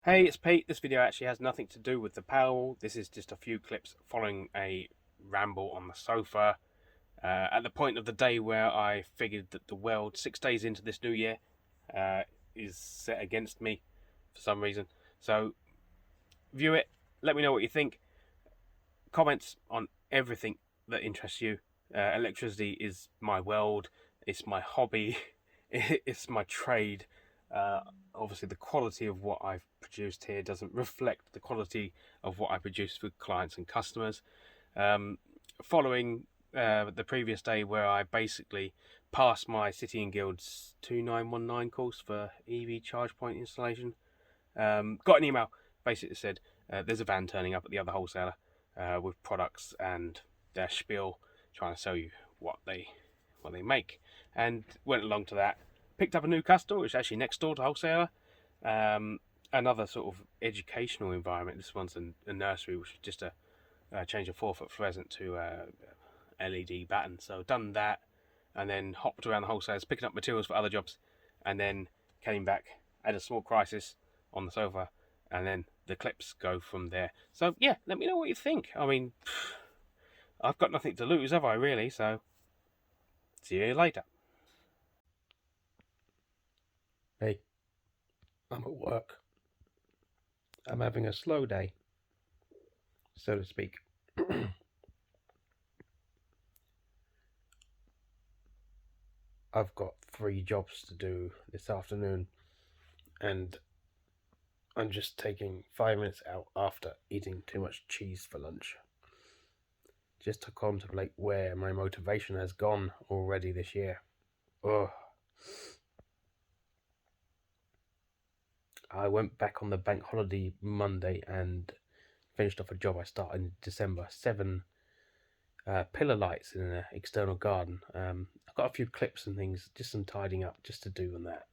Hey, it's Pete. This video actually has nothing to do with the Powerwall. This is just a few clips following a ramble on the sofa at the point of the day where I figured that the world, 6 days into this new year, uh, is set against me for some reason. So, view it, let me know what you think. Comments on everything that interests you. Electricity is my world, it's my hobby, it's my trade. Uh, Obviously, the quality of what I've produced here doesn't reflect the quality of what I produce for clients and customers. Um, Following the previous day, where I basically passed my City and Guilds 2919 course for EV charge point installation, got an email basically said there's a van turning up at the other wholesaler with products and their spiel, trying to sell you what they make, and went along to that. Picked up a new customer, which is actually next door to wholesaler. Um, Another sort of educational environment. This one's a nursery, which is just a change a 4 foot fluorescent to LED batten. So done that, and then hopped around the wholesalers, picking up materials for other jobs, and then came back, had a small crisis on the sofa, and then the clips go from there. So yeah, let me know what you think. I mean, I've got nothing to lose, have I really? So see you later. Hey, I'm at work. I'm having a slow day, so to speak. I've got 3 jobs to do this afternoon, and I'm just taking 5 minutes out after eating too much cheese for lunch, just to contemplate where my motivation has gone already this year. Ugh. I went back on the bank holiday Monday and finished off a job I started in December. 7 pillar lights in an external garden. I've got a few clips and things, just some tidying up just to do on that.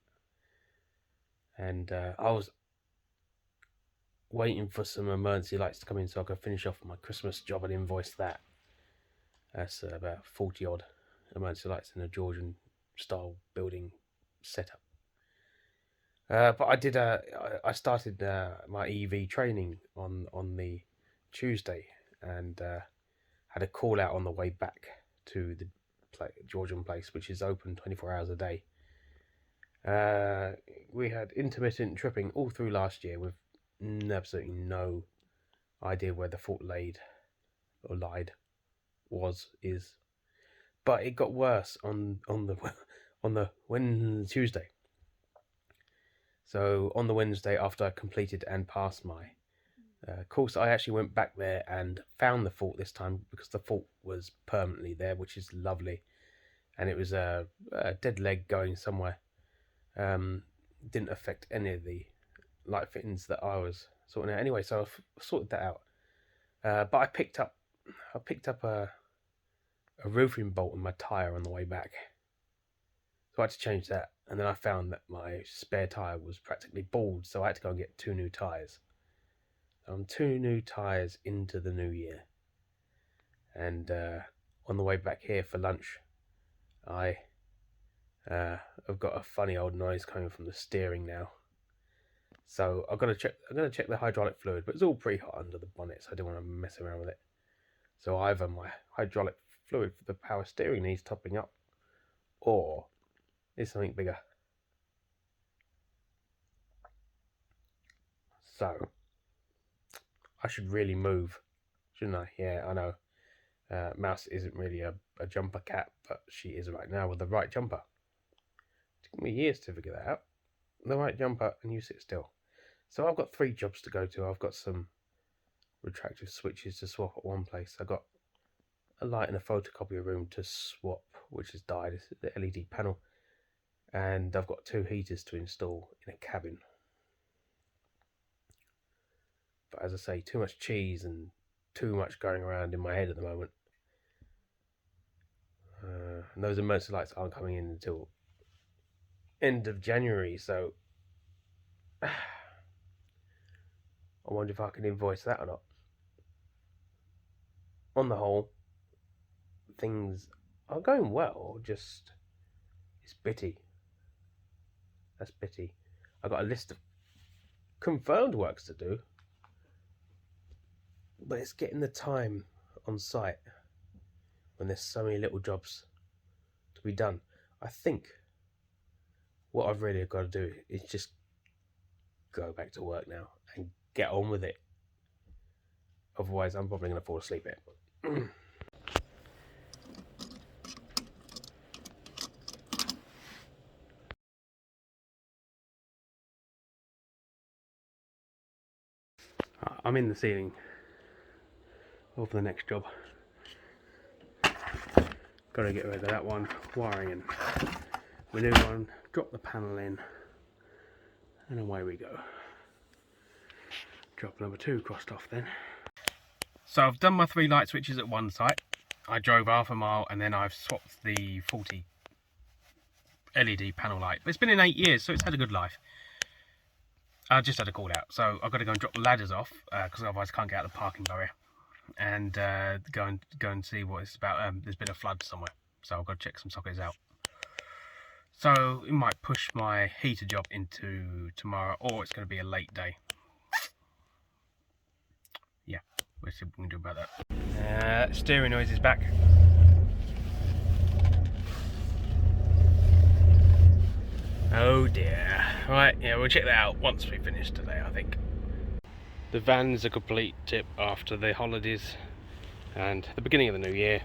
And I was waiting for some emergency lights to come in so I could finish off my Christmas job and invoice that. That's about 40 odd emergency lights in a Georgian style building setup. But I started my EV training on the Tuesday, and had a call out on the way back to the Georgian place, which is open 24 hours a day. We had intermittent tripping all through last year with absolutely no idea where the fault laid or lied is, but it got worse on the on the Tuesday. So on the Wednesday, after I completed and passed my course, I actually went back there and found the fault this time, because the fault was permanently there, which is lovely, and it was a dead leg going somewhere. Didn't affect any of the light fittings that I was sorting out anyway, so I sorted that out. But I picked up a roofing bolt in my tire on the way back, so I had to change that. And then I found that my spare tire was practically bald, so I had to go and get 2 new tires. So I'm 2 new tires into the new year, and on the way back here for lunch, I have got a funny old noise coming from the steering now. So I've got to check. I'm going to check the hydraulic fluid, but it's all pretty hot under the bonnet, so I don't want to mess around with it. So either my hydraulic fluid for the power steering needs topping up, or there's something bigger. So I should really move, shouldn't I? Yeah, I know. Mouse isn't really a jumper cat, but she is right now with the right jumper. It took me years to figure that out. The right jumper, and you sit still. So I've got 3 jobs to go to. I've got some retractive switches to swap at one place. I've got a light in a photocopier room to swap, which has died. It's the LED panel. And I've got 2 heaters to install in a cabin. But as I say, too much cheese and too much going around in my head at the moment. And those emergency lights aren't coming in until end of January, so I wonder if I can invoice that or not. On the whole, things are going well, just it's bitty. That's bitty. I got a list of confirmed works to do, but it's getting the time on site when there's so many little jobs to be done. I think what I've really got to do is just go back to work now and get on with it. Otherwise, I'm probably going to fall asleep here. I'm in the ceiling of the next job. Got to get rid of that one, wiring in. We new one, drop the panel in, and away we go. Job number 2 crossed off then. So I've done my 3 light switches at one site. I drove half a mile and then I've swapped the 40 LED panel light. It's been in 8 years, so it's had a good life. I just had a call out, so I've got to go and drop the ladders off because otherwise I can't get out of the parking barrier, and go and see what it's about. There's been a flood somewhere, so I've got to check some sockets out. So it might push my heater job into tomorrow, or it's going to be a late day. Yeah, we'll see what we can do about that. Steering noise is back. Oh dear. Right, yeah, we'll check that out once we finish today, I think. The van's a complete tip after the holidays and the beginning of the new year.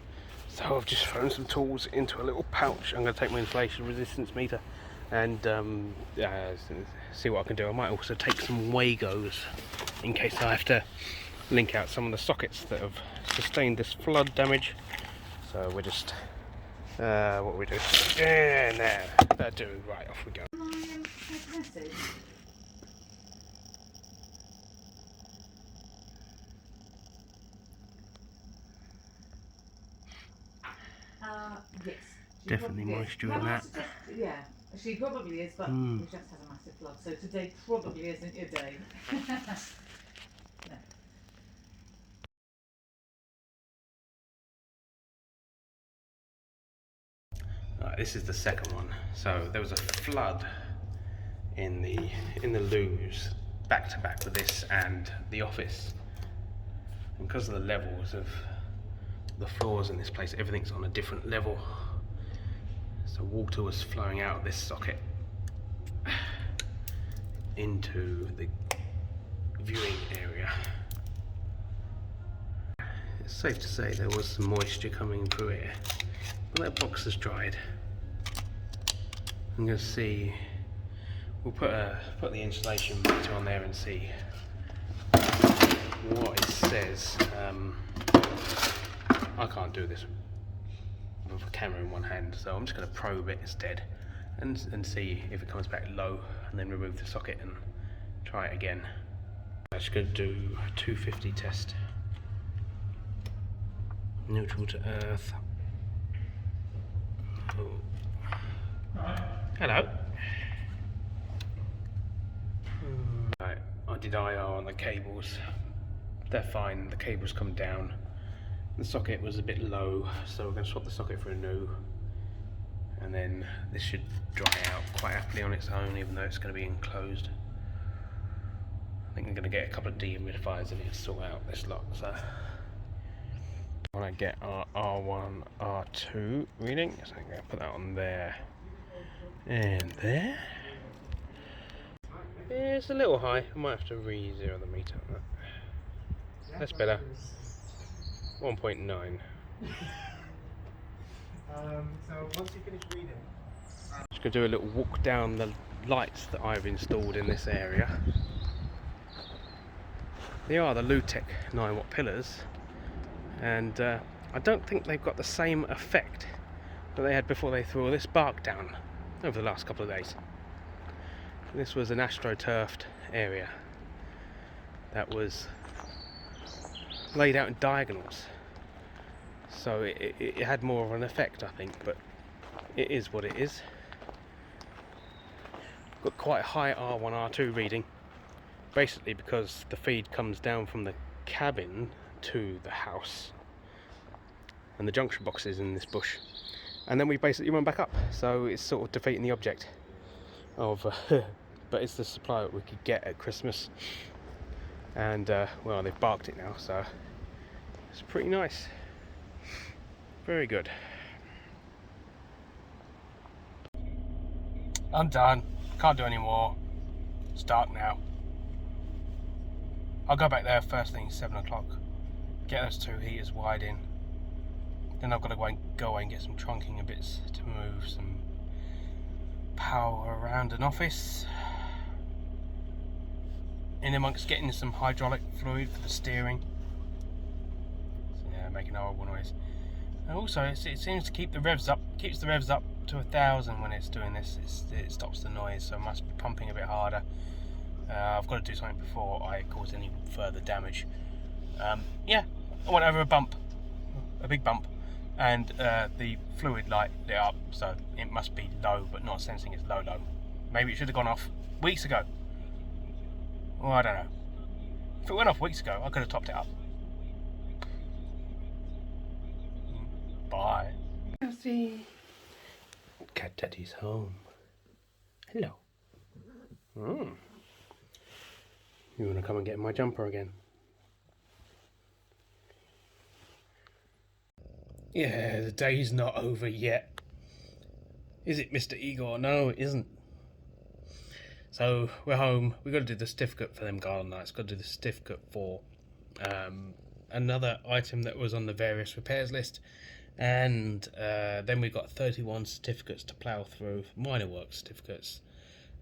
So I've just thrown some tools into a little pouch. I'm going to take my inflation resistance meter and see what I can do. I might also take some Wagos in case I have to link out some of the sockets that have sustained this flood damage. So we're just, what we do? Yeah, now that'll do. Right, off we go. Yes. Definitely moisture in that. Yeah, she probably is, but we just had a massive flood, so today probably isn't your day. No. Right, this is the second one. So there was a flood in the loos, back to back with this and the office. And because of the levels of the floors in this place, everything's on a different level. So water was flowing out of this socket into the viewing area. It's safe to say there was some moisture coming through here, but that box has dried. I'm going to see, we'll put the insulation meter on there and see what it says. I can't do this with a camera in one hand, so I'm just going to probe it instead and see if it comes back low, and then remove the socket and try it again. I'm just going to do a 250 test. Neutral to earth. Oh. Hello. Right, I did IR on the cables. They're fine, the cables come down. The socket was a bit low, so we're going to swap the socket for a new, and then this should dry out quite happily on its own, even though it's going to be enclosed. I think I'm going to get a couple of dehumidifiers in here to sort out this lot. So when I get our R1, R2 reading, so I'm going to put that on there and there. Yeah, it's a little high. I might have to re-zero the meter on that. That's better. 1.9. So once you finish reading, Just going to do a little walk down the lights that I've installed in this area. They are the Lutech 9-watt pillars, and I don't think they've got the same effect that they had before they threw all this bark down over the last couple of days. This was an astroturfed area that was laid out in diagonals, so it had more of an effect, I think, but it is what it is. Got quite a high R1, R2 reading, basically because the feed comes down from the cabin to the house, and the junction box is in this bush, and then we basically run back up, so it's sort of defeating the object of but it's the supply that we could get at Christmas. And well, they've barked it now, so it's pretty nice. Very good. I'm done. Can't do any more. It's dark now. I'll go back there first thing 7 o'clock. Get those 2 heaters wired in. Then I've got to go away and get some trunking and bits to move some power around an office. In amongst getting some hydraulic fluid for the steering. So yeah, making a horrible noise. And also, it seems to keep the revs up. Keeps the revs up to 1,000 when it's doing this. It stops the noise, so I must be pumping a bit harder. I've got to do something before I cause any further damage. Yeah, I went over a bump, a big bump, and the fluid light lit up, so it must be low, but not sensing it's low. Maybe it should have gone off weeks ago. Well, I don't know. If it went off weeks ago, I could have topped it up. Bye. Cat Daddy's home. Hello. You want to come and get my jumper again? Yeah, the day's not over yet. Is it, Mr. Igor? No, it isn't. So, we're home. We've got to do the certificate for them garden nights. Got to do the certificate for another item that was on the various repairs list. And then we've got 31 certificates to plough through, minor work certificates,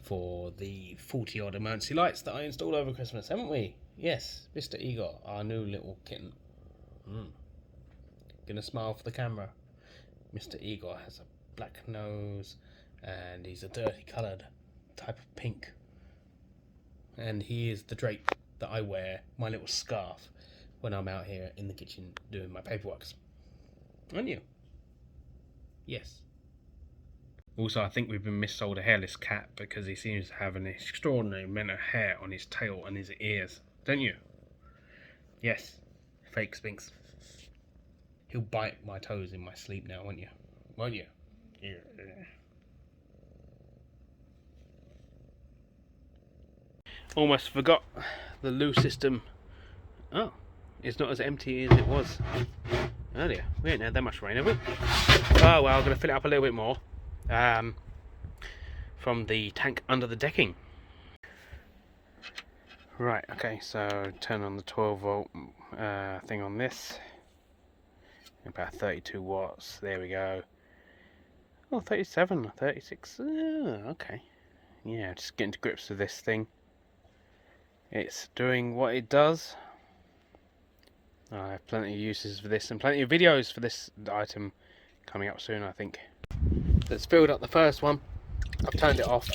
for the 40 odd emergency lights that I installed over Christmas, haven't we? Yes, Mr. Igor, our new little kitten. Gonna smile for the camera. Mr. Igor has a black nose and he's a dirty coloured type of pink. And he is the drape that I wear, my little scarf, when I'm out here in the kitchen doing my paperwork. Aren't you? Yes. Also, I think we've been missold a hairless cat because he seems to have an extraordinary amount of hair on his tail and his ears. Don't you? Yes. Fake Sphinx. He'll bite my toes in my sleep now, won't you? Won't you? Yeah. Almost forgot the loo system. Oh, it's not as empty as it was earlier. We ain't had that much rain, have we? Oh well, I'm going to fill it up a little bit more from the tank under the decking. Right, okay, so turn on the 12 volt thing on this. About 32 watts, there we go. Oh, 37, 36, okay. Yeah, just getting to grips with this thing. It's doing what it does. I have plenty of uses for this and plenty of videos for this item coming up soon, I think. Let's filled up the first one. I've turned it off.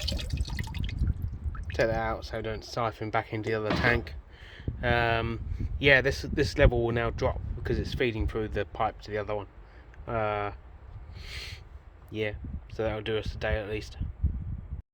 Take that out so I don't siphon back into the other tank. Yeah, this level will now drop because it's feeding through the pipe to the other one. Yeah, so that'll do us a day at least.